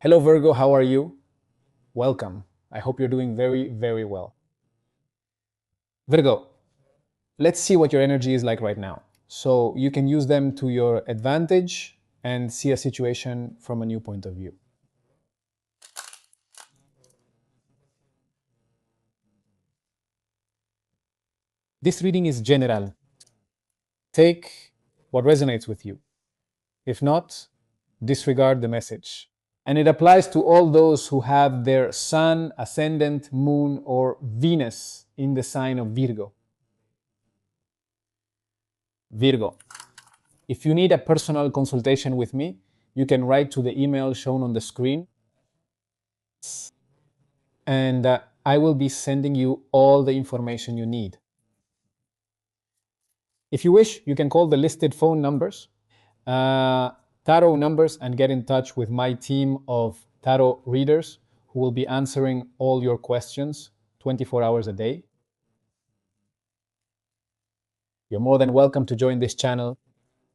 Hello Virgo, how are you? Welcome. I hope you're doing very, very well. Virgo, let's see what your energy is like right now. So you can use them to your advantage and see a situation from a new point of view. This reading is general. Take what resonates with you. If not, disregard the message. And it applies to all those who have their sun, ascendant, moon, or Venus in the sign of Virgo. Virgo. If you need a personal consultation with me, you can write to the email shown on the screen, and I will be sending you all the information you need. If you wish, you can call the listed phone numbers, tarot numbers, and get in touch with my team of tarot readers who will be answering all your questions 24 hours a day. You're more than welcome to join this channel.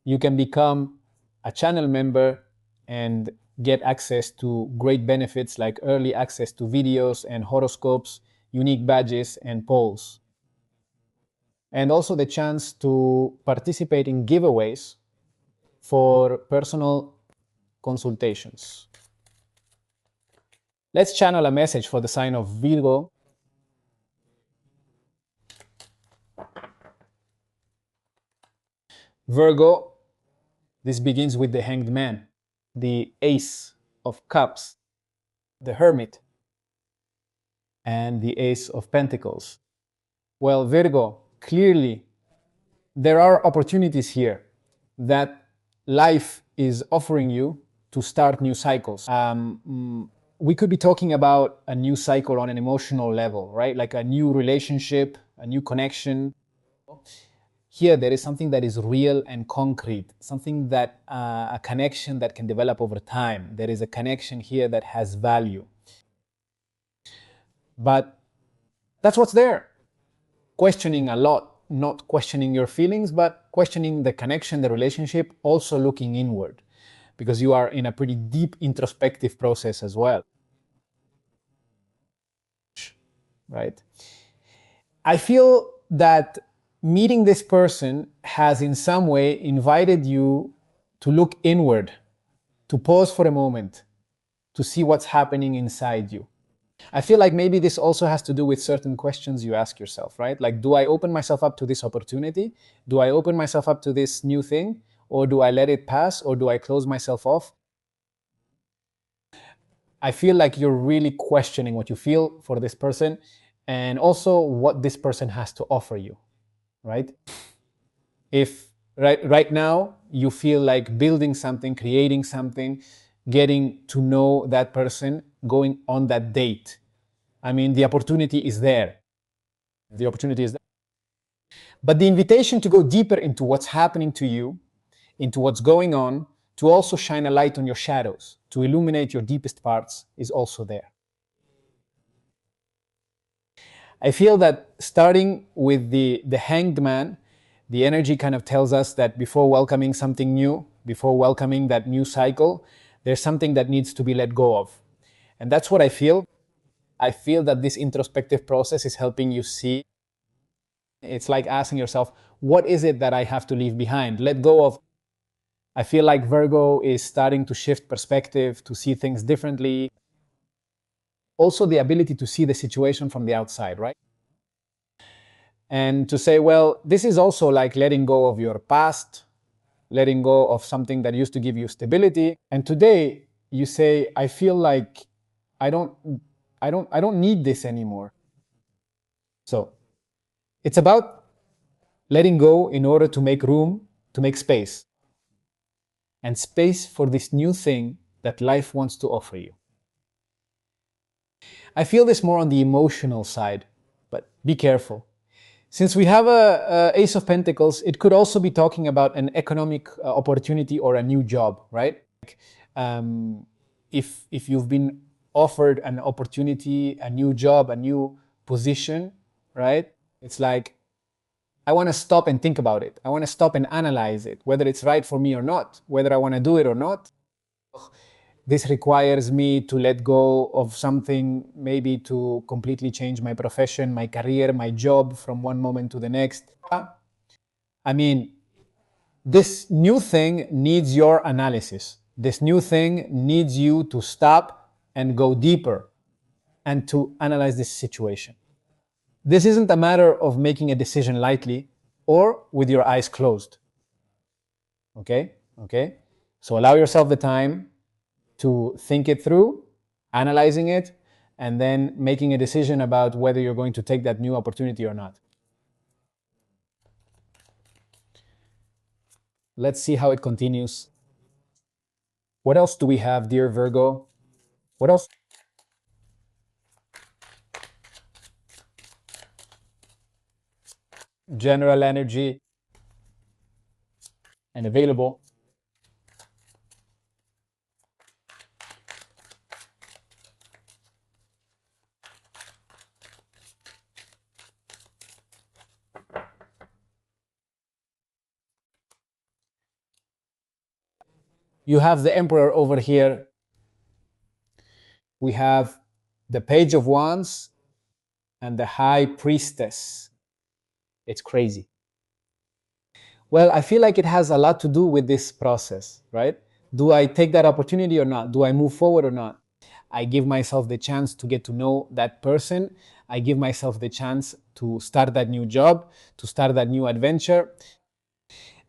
You can become a channel member and get access to great benefits like early access to videos and horoscopes, unique badges and polls. And also the chance to participate in giveaways for personal consultations. Let's channel a message for the sign of Virgo. Virgo, this begins with the Hanged Man, the Ace of Cups, the Hermit, and the Ace of Pentacles. Well, Virgo, clearly there are opportunities here that life is offering you to start new cycles. We could be talking about a new cycle on an emotional level, right? Like a new relationship, a new connection. Here, there is something that is real and concrete, something that a connection that can develop over time. There is a connection here that has value. But that's what's there. Questioning a lot, not questioning your feelings, but questioning the connection, the relationship, also looking inward, because you are in a pretty deep introspective process as well. Right? I feel that meeting this person has in some way invited you to look inward, to pause for a moment, to see what's happening inside you. I feel like maybe this also has to do with certain questions you ask yourself, right? Like, do I open myself up to this opportunity? Do I open myself up to this new thing? Or do I let it pass? Or do I close myself off? I feel like you're really questioning what you feel for this person and also what this person has to offer you, right? If right now you feel like building something, creating something, getting to know that person, going on that date, I mean, the opportunity is there. The opportunity is there. But the invitation to go deeper into what's happening to you, into what's going on, to also shine a light on your shadows, to illuminate your deepest parts is also there. I feel that starting with the Hanged Man, the energy kind of tells us that before welcoming something new, before welcoming that new cycle, there's something that needs to be let go of. And that's what I feel. I feel that this introspective process is helping you see. It's like asking yourself, what is it that I have to leave behind? Let go of. I feel like Virgo is starting to shift perspective, to see things differently. Also, the ability to see the situation from the outside, right? And to say, well, this is also like letting go of your past, letting go of something that used to give you stability. And today you say, I feel like I don't need this anymore. So it's about letting go in order to make room, to make space. And space for this new thing that life wants to offer you. I feel this more on the emotional side, but be careful. Since we have a Ace of Pentacles, it could also be talking about an economic opportunity or a new job, right? Um, if you've been offered an opportunity, a new job, a new position, right? It's like, I want to stop and think about it. I want to stop and analyze it, whether it's right for me or not, whether I want to do it or not. This requires me to let go of something, maybe to completely change my profession, my career, my job from one moment to the next. I mean, this new thing needs your analysis. This new thing needs you to stop and go deeper and to analyze this situation. This isn't a matter of making a decision lightly or with your eyes closed. Okay? Okay? So allow yourself the time to think it through, analyzing it, and then making a decision about whether you're going to take that new opportunity or not. Let's see how it continues. What else do we have, dear Virgo? What else? General energy and available. You have the Emperor over here. We have the Page of Wands and the High Priestess. It's crazy. Well, I feel like it has a lot to do with this process, right? Do I take that opportunity or not? Do I move forward or not? I give myself the chance to get to know that person. I give myself the chance to start that new job, to start that new adventure.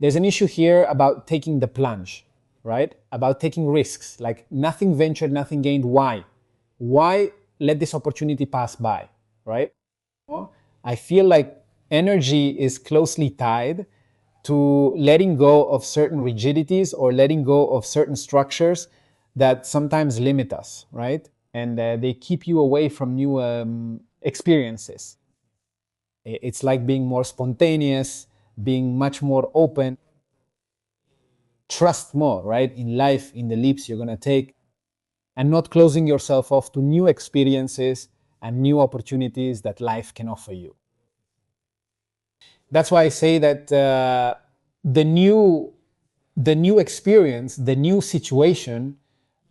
There's an issue here about taking the plunge, right? About taking risks, like nothing ventured, nothing gained. Why? Why let this opportunity pass by, right? I feel like energy is closely tied to letting go of certain rigidities or letting go of certain structures that sometimes limit us, right? And they keep you away from new experiences. It's like being more spontaneous, being much more open, trust more, right? In life, in the leaps you're going to take, and not closing yourself off to new experiences and new opportunities that life can offer you. That's why I say that the new the new experience, the new situation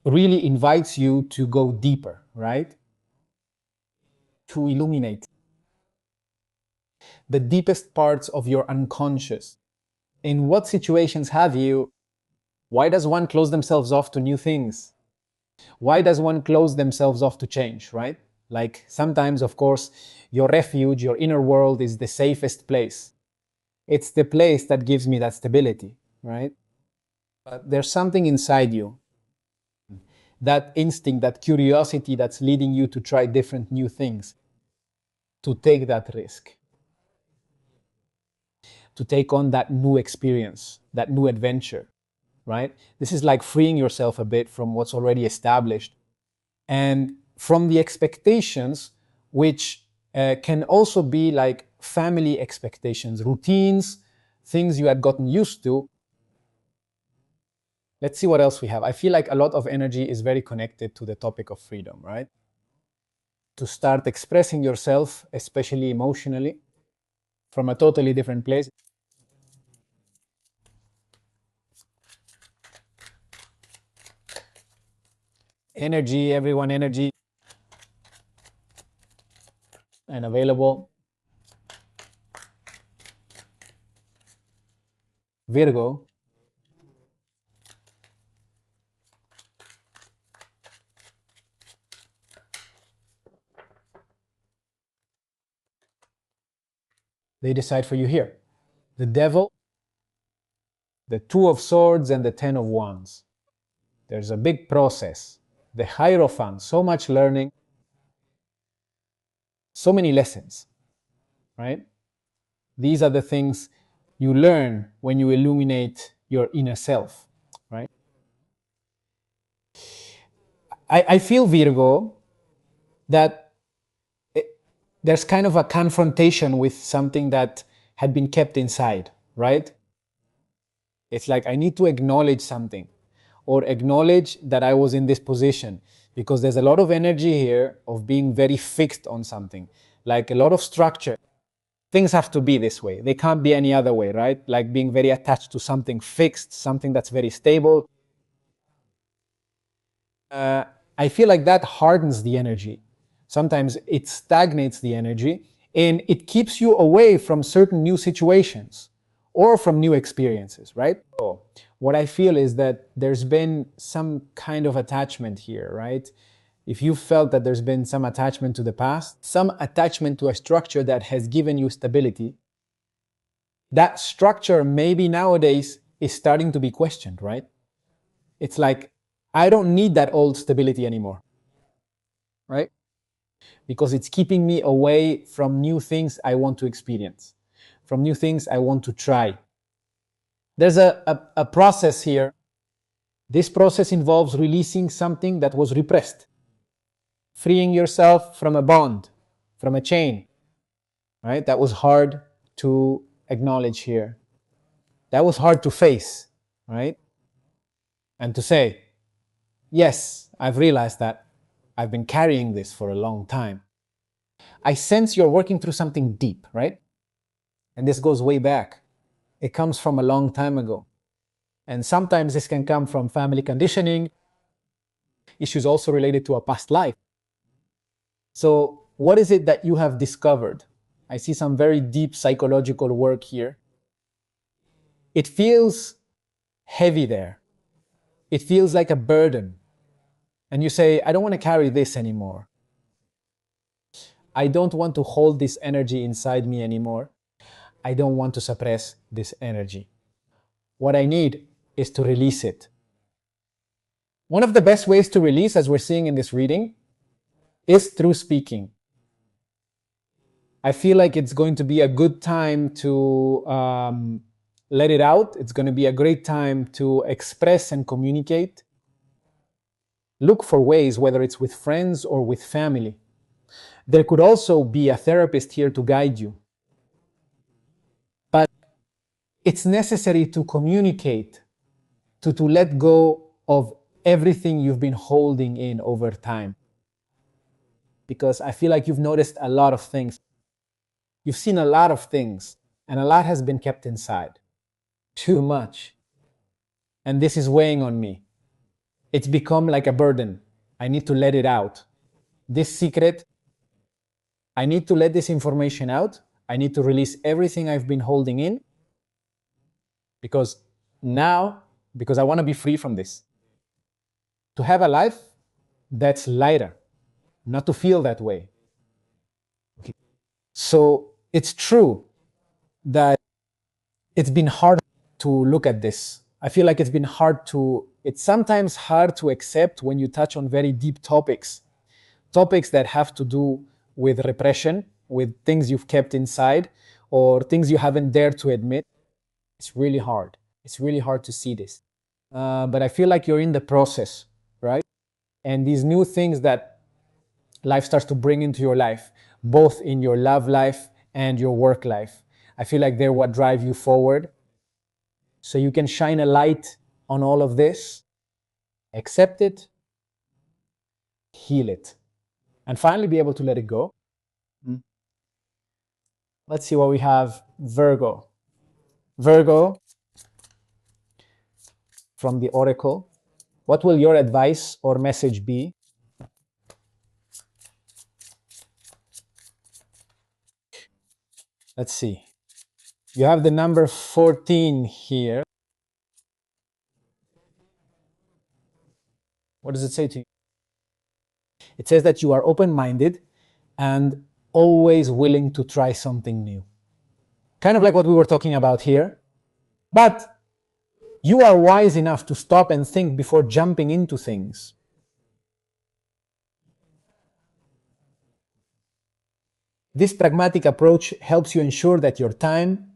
really invites you to go deeper, right? To illuminate the deepest parts of your unconscious. In what situations have you? Why does one close themselves off to new things? Why does one close themselves off to change, right? Like sometimes, of course, your refuge, your inner world is the safest place. It's the place that gives me that stability, right? But there's something inside you, that instinct, that curiosity that's leading you to try different new things, to take that risk, to take on that new experience, that new adventure, right? This is like freeing yourself a bit from what's already established and from the expectations, which can also be like family expectations, routines, things you had gotten used to. Let's see what else we have. I feel like a lot of energy is very connected to the topic of freedom, right? To start expressing yourself, especially emotionally, from a totally different place. Energy, everyone energy, and available. Virgo, they decide for you here. The Devil, the Two of Swords, and the Ten of Wands. There's a big process. The Hierophant, so much learning, so many lessons, right? These are the things you learn when you illuminate your inner self, right? I feel, Virgo, that there's kind of a confrontation with something that had been kept inside, right? It's like I need to acknowledge something or acknowledge that I was in this position because there's a lot of energy here of being very fixed on something, like a lot of structure. Things have to be this way. They can't be any other way, right? Like being very attached to something fixed, something that's very stable. uh, I feel like that hardens the energy. Sometimes it stagnates the energy and it keeps you away from certain new situations or from new experiences, right? So what I feel is that there's been some kind of attachment here, right? If you felt that there's been some attachment to the past, some attachment to a structure that has given you stability, that structure maybe nowadays is starting to be questioned, right? It's like, I don't need that old stability anymore, right? Because it's keeping me away from new things I want to experience, from new things I want to try. There's a process here. This process involves releasing something that was repressed, freeing yourself from a bond, from a chain, right? That was hard to acknowledge here. That was hard to face, right? And to say, yes, I've realized that I've been carrying this for a long time. I sense you're working through something deep, right? And this goes way back. It comes from a long time ago. And sometimes this can come from family conditioning, issues also related to a past life. So, what is it that you have discovered? I see some very deep psychological work here. It feels heavy there. It feels like a burden. And you say, I don't want to carry this anymore. I don't want to hold this energy inside me anymore. I don't want to suppress this energy. What I need is to release it. One of the best ways to release, as we're seeing in this reading, is through speaking. I feel like it's going to be a good time to let it out. It's going to be a great time to express and communicate. Look for ways, whether it's with friends or with family. There could also be a therapist here to guide you. But it's necessary to communicate, to let go of everything you've been holding in over time. Because I feel like you've noticed a lot of things. You've seen a lot of things, and a lot has been kept inside. Too much. And this is weighing on me. It's become like a burden. I need to let it out. This secret, I need to let this information out. I need to release everything I've been holding in. Because I want to be free from this. To have a life that's lighter, not to feel that way. Okay. So it's true that it's been hard to look at this. I feel like it's sometimes hard to accept when you touch on very deep topics that have to do with repression, with things you've kept inside, or things you haven't dared to admit. It's really hard. It's really hard to see this. But I feel like you're in the process, right? And these new things that life starts to bring into your life, both in your love life and your work life, I feel like they're what drive you forward. So you can shine a light on all of this, accept it, heal it, and finally be able to let it go. Let's see what we have. Virgo. Virgo, from the Oracle. What will your advice or message be? Let's see. You have the number 14 here. What does it say to you? It says that you are open-minded and always willing to try something new. Kind of like what we were talking about here. But you are wise enough to stop and think before jumping into things. This pragmatic approach helps you ensure that your time,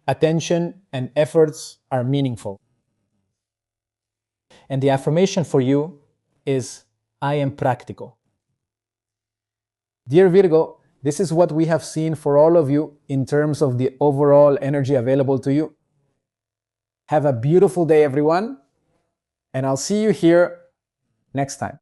attention, and efforts are meaningful. And the affirmation for you is, I am practical. Dear Virgo, this is what we have seen for all of you in terms of the overall energy available to you. Have a beautiful day, everyone, and I'll see you here next time.